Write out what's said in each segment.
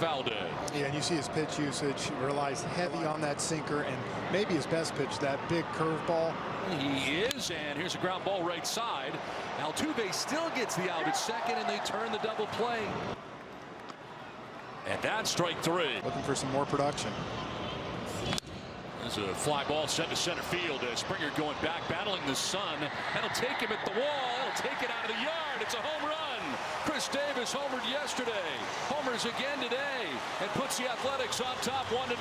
ALDS. Yeah, and you see his pitch usage. He relies heavy on that sinker, and maybe his best pitch, that big curveball. He is, and here's a ground ball right side. Altuve still gets the out at second, and they turn the double play. And that's strike three. Looking for some more production. There's a fly ball sent to center field. Springer going back, battling the sun. That'll take him at the wall. It'll take it out of the yard. It's a home run. Chris Davis homered yesterday. Homers again today, and puts the Athletics on top 1-0.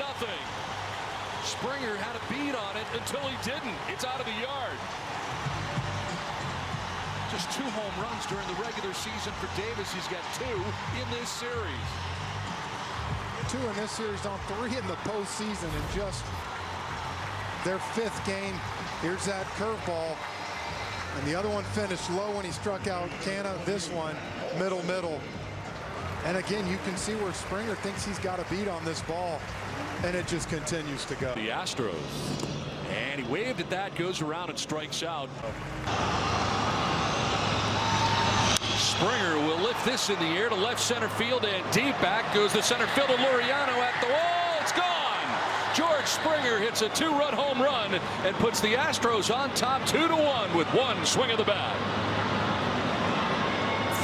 Springer had a beat on it until he didn't. It's out of the yard. Just 2 home runs during the regular season for Davis. He's got 2 in this series. 2 in this series on 3 in the postseason, and just their 5th game. Here's that curveball, and the other one finished low when he struck out Canna. This one middle, and again you can see where Springer thinks he's got a beat on this ball, and it just continues to go. The Astros, and he waved at that, goes around and strikes out. Springer will lift this in the air to left center field, and deep back goes the center fielder Laureano at the wall. It's gone. George Springer hits a 2-run home run and puts the Astros on top 2-1 with 1 swing of the bat.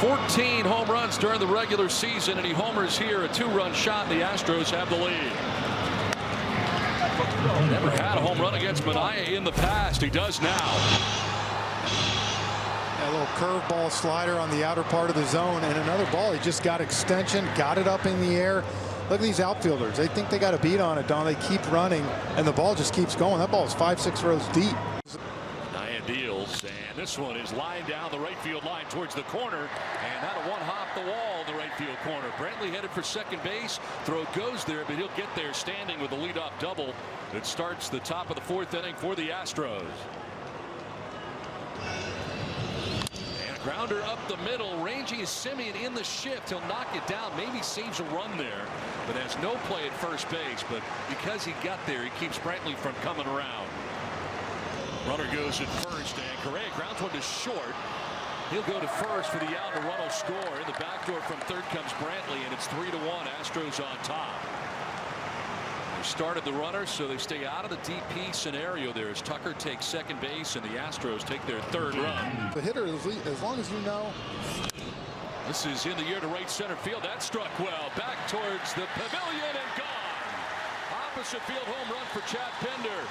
14 home runs during the regular season, and he homers here, a 2-run shot. The Astros have the lead. Never had a home run against Minaya in the past. He does now. A little curveball slider on the outer part of the zone, and another ball. He just got extension, got it up in the air. Look at these outfielders. They think they got a beat on it, Don. They keep running, and the ball just keeps going. That ball is 5-6 rows deep. Minaya deals, and this one is lined down the right field line towards the corner, and that'll one-hop the wall in the right field corner. Brantley headed for second base. Throw goes there, but he'll get there standing with a leadoff double. It starts the top of the 4th inning for the Astros. Grounder up the middle, ranging is Simeon in the shift. He'll knock it down, maybe saves a run there, but has no play at first base. But because he got there, he keeps Brantley from coming around. Runner goes at first, and Correa grounds one to short. He'll go to first for the out, and a run will score. In the back door from third comes Brantley, and it's 3-1. Astros on top. They started the runner, so they stay out of the DP scenario there as Tucker takes second base and the Astros take their 3rd run. The hitter, as long as you know. This is in the air to right center field. That struck well. Back towards the pavilion and gone. Opposite field home run for Chad Pinder.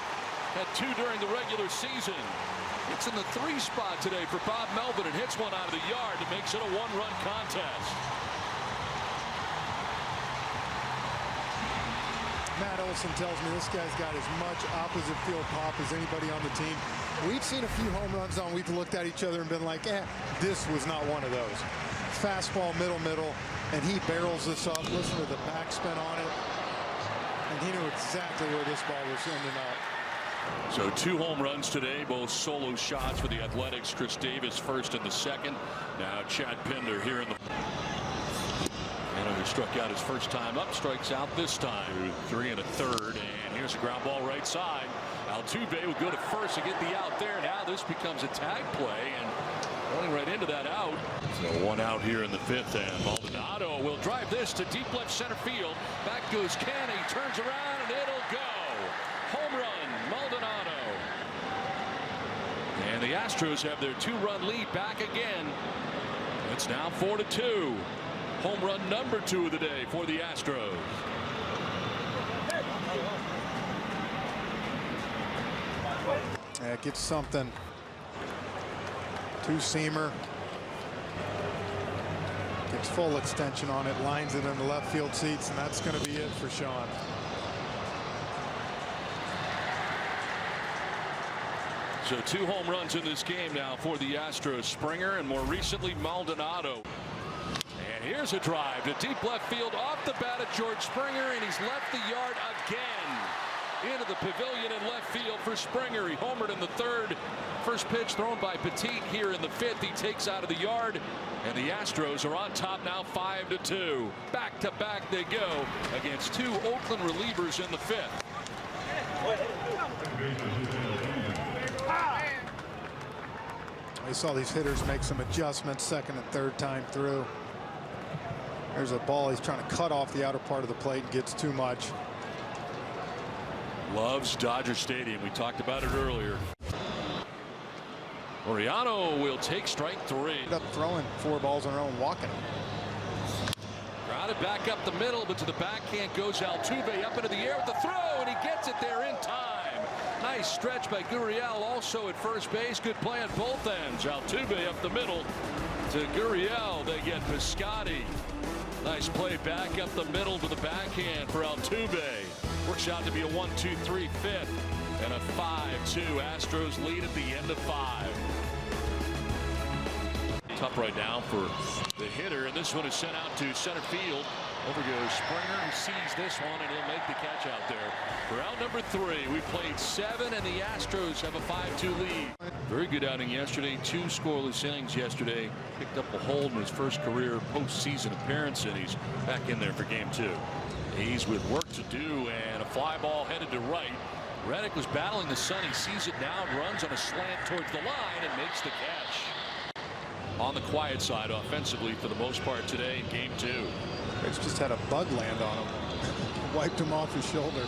Had 2 during the regular season. It's in the 3 spot today for Bob Melvin and hits one out of the yard that makes it a 1-run contest. Matt Olson tells me this guy's got as much opposite field pop as anybody on the team. We've seen a few home runs on. We've looked at each other and been like, this was not one of those. Fastball, middle, and he barrels this up. Listen to the backspin on it. And he knew exactly where this ball was ending up. So 2 home runs today, both solo shots for the Athletics. Chris Davis first and the second. Now Chad Pinder here in the... Who struck out his first time up, strikes out this time. 3 1/3, and here's a ground ball right side. Altuve would go to first to get the out there. Now this becomes a tag play, and running right into that out. So 1 out here in the 5th, and Maldonado will drive this to deep left center field. Back goes Canna, he turns around, and it'll go. Home run, Maldonado. And the Astros have their 2-run lead back again. It's now 4-2. Home run number 2 of the day for the Astros. Yeah, gets something. 2-seamer. Gets full extension on it, lines it in the left field seats, and that's going to be it for Sean. So 2 home runs in this game now for the Astros. Springer and more recently Maldonado. And here's a drive to deep left field off the bat of George Springer, and he's left the yard again. Into the pavilion in left field for Springer. He homered in the 3rd. First pitch thrown by Petit here in the 5th. He takes out of the yard, and the Astros are on top now 5-2. Back to back they go against 2 Oakland relievers in the 5th. I saw these hitters make some adjustments 2nd and 3rd time through. There's a ball he's trying to cut off the outer part of the plate and gets too much. Loves Dodger Stadium. We talked about it earlier. Laureano will take strike 3. Ended up throwing 4 balls in a row and walking. Grounded back up the middle, but to the backhand goes Altuve up into the air with the throw, and he gets it there in time. Nice stretch by Gurriel, also at first base. Good play on both ends. Altuve up the middle to Gurriel. They get Piscotty. Nice play back up the middle to the backhand for Altuve. Works out to be a 1-2-3 fifth and a 5-2. Astros lead at the end of 5. Tough right now for the hitter, and this one is sent out to center field. Over goes Springer, who sees this one, and he'll make the catch out there. For out number 3, we played 7, and the Astros have a 5-2 lead. Very good outing yesterday. 2 scoreless innings yesterday. Picked up a hold in his first career postseason appearance, and he's back in there for game 2. He's with work to do, and a fly ball headed to right. Reddick was battling the sun. He sees it now and runs on a slant towards the line and makes the catch. On the quiet side offensively for the most part today in game 2. It's just had a bug land on him. Wiped him off his shoulder.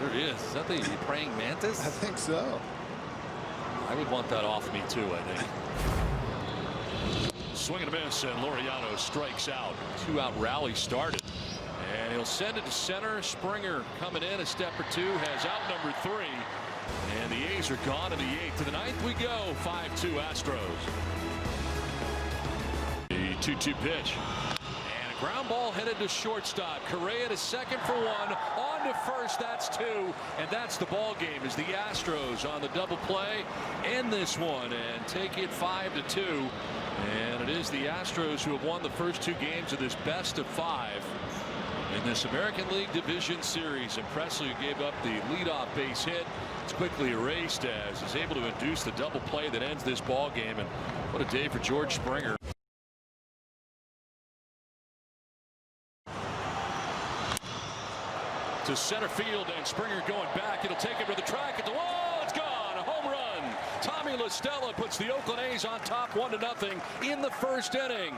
There he is. Is that the praying mantis? I think so. I would want that off me too, I think. Swing and a miss, and Laureano strikes out. 2-out rally started. And he'll send it to center. Springer coming in a step or 2, has out number 3. And the A's are gone in the 8th. To the 9th we go. 5-2 Astros. The 2-2 pitch. And a ground ball headed to shortstop. Correa to second for 1. On to first, that's 2. And that's the ball game as the Astros on the double play end this one and take it 5-2. And it is the Astros who have won the first 2 games of this best of 5 in this American League Division Series. And Presley, who gave up the leadoff base hit, it's quickly erased as he's able to induce the double play that ends this ball game. And what a day for George Springer. To center field, and Springer going back. It'll take him to the track at the wall. It's gone. A home run. Tommy La Stella puts the Oakland A's on top 1-0 in the first inning.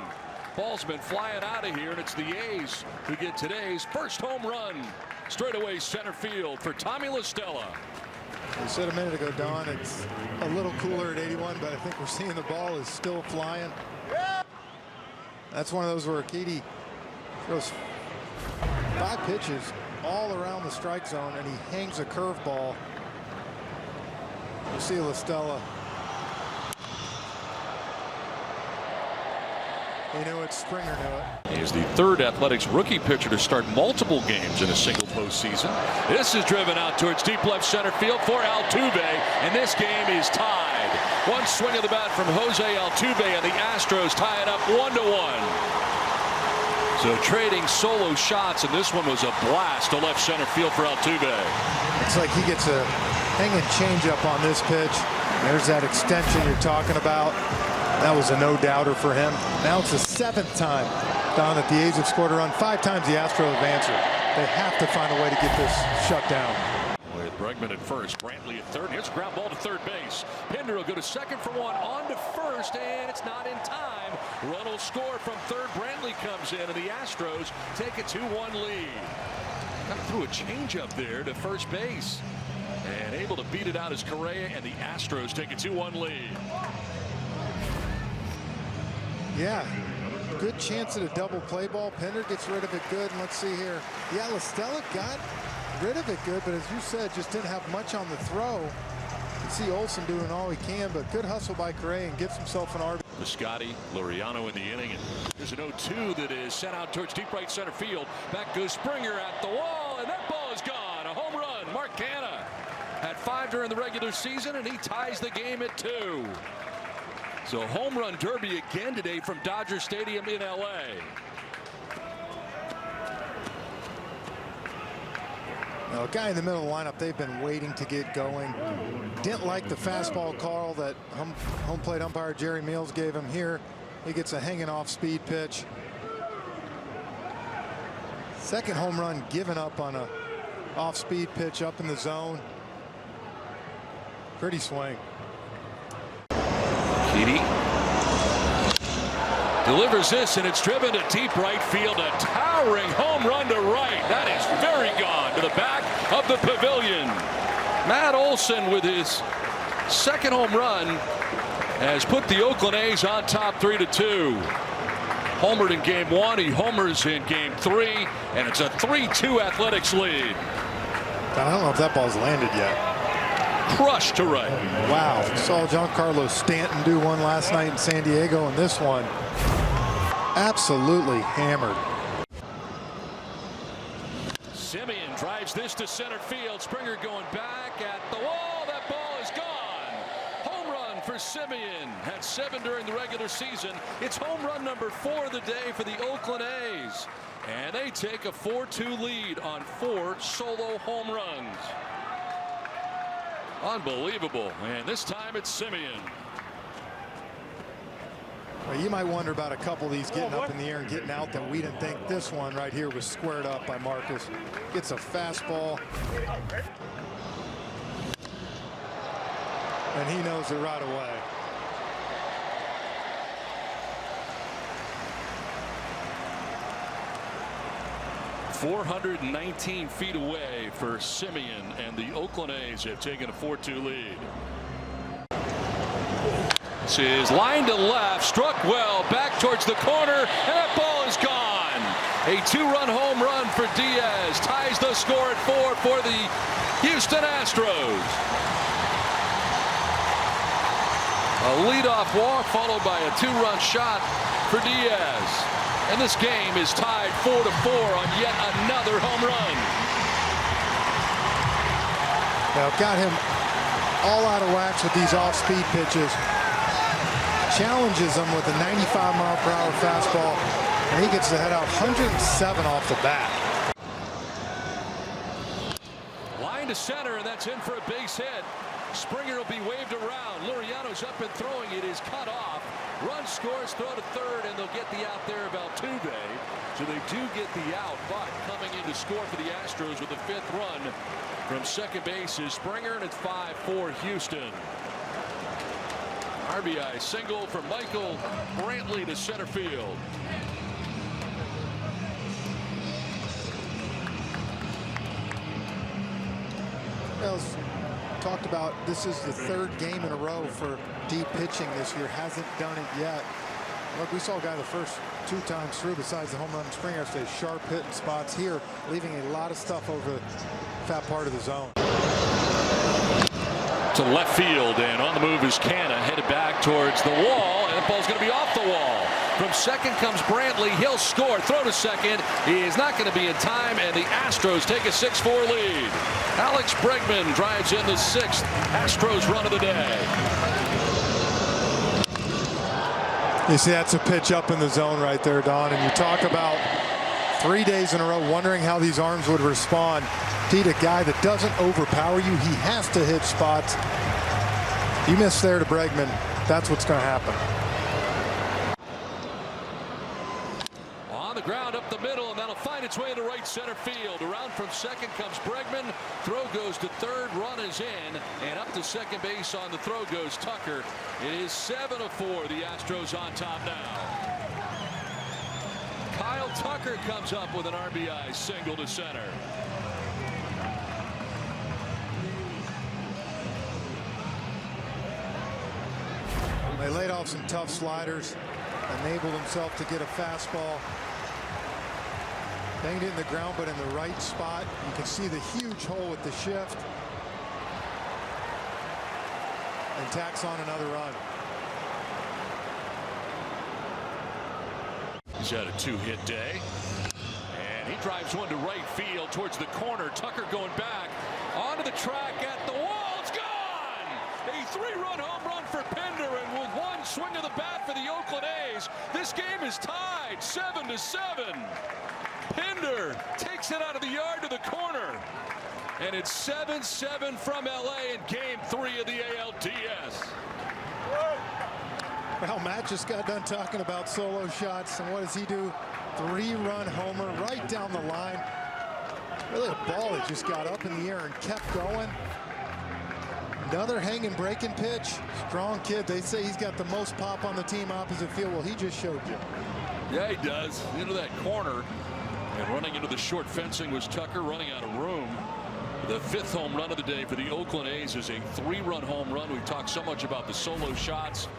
Ball's been flying out of here, and it's the A's who get today's first home run. Straightaway center field for Tommy La Stella. You said a minute ago, Don, it's a little cooler at 81, but I think we're seeing the ball is still flying. That's one of those where Akiti throws 5 pitches all around the strike zone, and he hangs a curveball. You see La Stella. He knew it. Springer knew it. He is the 3rd Athletics rookie pitcher to start multiple games in a single postseason. This is driven out towards deep left center field for Altuve, and this game is tied. One swing of the bat from Jose Altuve, and the Astros tie it up 1-1. So trading solo shots, and this one was a blast to left center field for Altuve. It's like he gets a hanging changeup on this pitch. There's that extension you're talking about. That was a no-doubter for him. Now it's the 7th time, Don, that the A's have scored a run. 5 times the Astros have answered. They have to find a way to get this shut down. With Bregman at first, Brantley at third. Here's a ground ball to third base. Pinder will go to second for 1, on to first, and it's not in time. Run will score from third. Brantley comes in, and the Astros take a 2-1 lead. Kind of threw a changeup there to first base, and able to beat it out as Correa, and the Astros take a 2-1 lead. Yeah, good chance at a double play ball. Pinder gets rid of it good, and let's see here. Yeah, La Stella got rid of it good, but as you said, just didn't have much on the throw. You can see Olsen doing all he can, but good hustle by Correa and gets himself an RBI. Piscotty, Laureano in the inning, and there's an 0-2 that is sent out towards deep right center field. Back goes Springer at the wall, and that ball is gone. A home run. Mark Canha had 5 during the regular season, and he ties the game at 2. So home run derby again today from Dodger Stadium in LA. Now, a guy in the middle of the lineup they've been waiting to get going. Didn't like the fastball call that home plate umpire Jerry Meals gave him here. He gets a hanging off speed pitch. Second home run given up on a off speed pitch up in the zone. Pretty swing. Keedy Delivers this, and it's driven to deep right field. A towering home run to right. That is very gone to the back of the pavilion. Matt Olson with his second home run has put the Oakland A's on top 3-2. Homered in game 1. He homers in game 3, and it's a 3-2 Athletics lead. I don't know if that ball's landed yet. Crushed to right. Wow. Saw Giancarlo Stanton do one last night in San Diego, and this one absolutely hammered. Simeon drives this to center field. Springer going back at the wall. That ball is gone. Home run for Simeon. Had 7 during the regular season. It's home run number 4 of the day for the Oakland A's. And they take a 4-2 lead on 4 solo home runs. Unbelievable. And this time it's Simeon. Well, you might wonder about a couple of these getting up in the air and getting out that we didn't think. This one right here was squared up by Marcus. Gets a fastball. And he knows it right away. .419 feet away for Simeon, and the Oakland A's have taken a 4-2 lead. This is line to left, struck well, back towards the corner, and that ball is gone. A 2-run home run for Diaz ties the score at 4 for the Houston Astros. A leadoff walk followed by a 2-run shot for Diaz. And this game is tied 4-4 on yet another home run. Now got him all out of whack with these off-speed pitches. Challenges him with a 95-mile-per-hour fastball, and he gets the head out 107 off the bat. Line to center, and that's in for a base hit. Springer will be waved around. Luriano's up and throwing. It is cut off. Run scores, throw to third, and they'll get the out there about Altuve. So they do get the out, but coming in to score for the Astros with the 5th run from second base is Springer, and it's 5-4 Houston. RBI single from Michael Brantley to center field. Well, talked about this is the 3rd game in a row for deep pitching this year. Hasn't done it yet. Look, we saw a guy the first 2 times through, besides the home run Springer, stay sharp hitting spots here, leaving a lot of stuff over the fat part of the zone. To left field, and on the move is Canna, headed back towards the wall, and the ball's going to be off the wall. From second comes Brantley. He'll score. Throw to second. He is not going to be in time, and the Astros take a 6-4 lead. Alex Bregman drives in the 6th Astros run of the day. You see, that's a pitch up in the zone right there, Don. And you talk about 3 days in a row wondering how these arms would respond. Indeed, a guy that doesn't overpower you. He has to hit spots. You miss there to Bregman, that's what's going to happen. On the ground up the middle, and that'll find its way into right center field. Around from second comes Bregman. Throw goes to third. Run is in, and up to second base on the throw goes Tucker. It is 7-4. The Astros on top now. Kyle Tucker comes up with an RBI single to center. They laid off some tough sliders, enabled himself to get a fastball. Banged it in the ground, but in the right spot. You can see the huge hole with the shift. And tacks on another run. He's had a 2-hit day. And he drives one to right field towards the corner. Tucker going back onto the track at the wall. It's gone! A 3-run home run for Pinder, and with one swing of the bat for the Oakland A's, this game is tied 7-7. Pinder takes it out of the yard to the corner, and it's 7-7 from LA in game 3 of the ALDS. Well, Matt just got done talking about solo shots, and what does he do? 3-run homer right down the line. Really a ball that just got up in the air and kept going. Another hanging breaking pitch. Strong kid. They say he's got the most pop on the team opposite field. Well, he just showed you. Yeah, he does. Into that corner. And running into the short fencing was Tucker, running out of room. The 5th home run of the day for the Oakland A's is a 3-run home run. We've talked so much about the solo shots.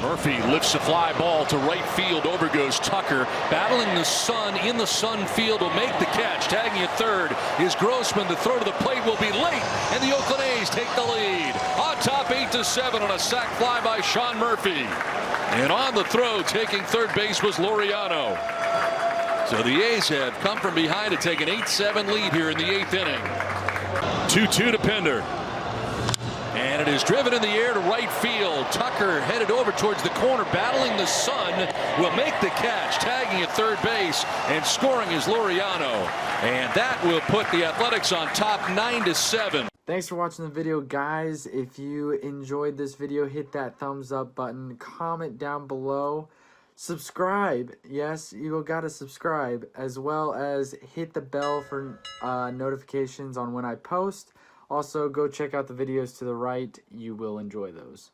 Murphy lifts a fly ball to right field. Over goes Tucker, battling the sun in the sun field, will make the catch. Tagging at third is Grossman. The throw to the plate will be late, and the Oakland A's take the lead. On top 8-7 on a sac fly by Sean Murphy. And on the throw, taking third base was Laureano. So the A's have come from behind to take an 8-7 lead here in the 8th inning. 2-2 to Pinder. And it is driven in the air to right field. Tucker headed over towards the corner, battling the sun, will make the catch. Tagging at third base and scoring is Laureano. And that will put the Athletics on top 9-7. Thanks for watching the video, guys. If you enjoyed this video, hit that thumbs up button, comment down below, subscribe. Yes, you gotta subscribe, as well as hit the bell for notifications on when I post. Also, go check out the videos to the right. You will enjoy those.